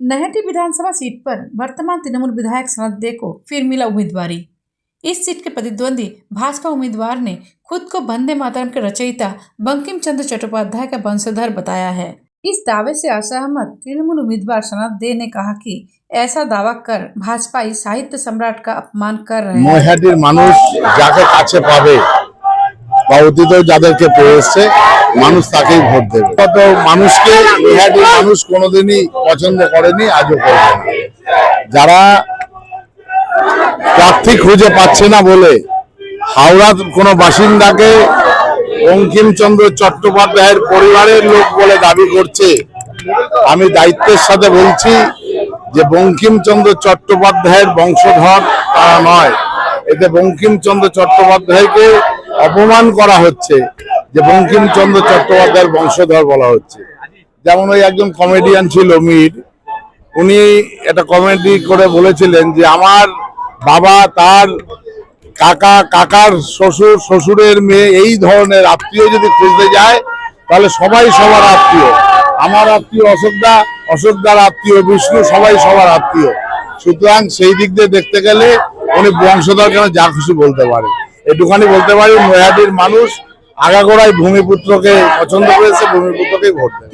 नैहाटी विधानसभा seat पर वर्तमान तृणमूल विधायक सनत दे को फिर मिला उम्मीदवारी। इस सीट के प्रतिद्वंदी भाजपा उम्मीदवार ने खुद को वंदे मातरम के रचयिता बंकिम चंद्र चट्टोपाध्याय का वंशधर बताया है। इस दावे से असहमत तृणमूल उम्मीदवार सनत दे ने कहा कि ऐसा दावा कर भाजपा इस साहित्य सम्राट का अपमान कर रहे हैं। নৈহাটির মানুষ যাকে কাছে পাবে বা অতীতেও যাদেরকে পেয়েছে মানুষ তাকেই ভোট দেবে। কত মানুষকে নৈহাটির মানুষ কোনোদিনই পছন্দ করেনি, আজও করবে না। যারা প্রার্থী খুঁজে পাচ্ছে না বলে হাওড়ার কোনো বাসিন্দাকে বঙ্কিমচন্দ্র চট্টোপাধ্যায়ের পরিবারের লোক বলে দাবি করছে, আমি দায়িত্বের সাথে বলছি যে বঙ্কিমচন্দ্র চট্টোপাধ্যায়ের বংশধর তারা নয়। এতে বঙ্কিমচন্দ্র চট্টোপাধ্যায়কে অপমান করা হচ্ছে, যে বঙ্কিমচন্দ্র চট্টোপাধ্যায়ের বংশধর বলা হচ্ছে। যেমন ওই একজন কমেডিয়ান ছিল মীর, উনি একটা কমেডি করে বলেছিলেন যে আমার বাবা তার কাকার শ্বশুর শ্বশুরের মেয়ে এই ধরনের আত্মীয় যদি খুঁজতে যায় তাহলে সবাই সবার আত্মীয়। আমার আত্মীয় অশোকদার আত্মীয় বিষ্ণু, সবাই সবার আত্মীয়। সুতরাং সেই দিক দিয়ে দেখতে গেলে উনি বংশধর কেন যা খুশি বলতে পারে। একটুখানি বলতে পারি নৈহাটির মানুষ আগাগোড়ায় ভূমিপুত্রকে পছন্দ করেছে, ভূমিপুত্রকেই ভোট দেবে।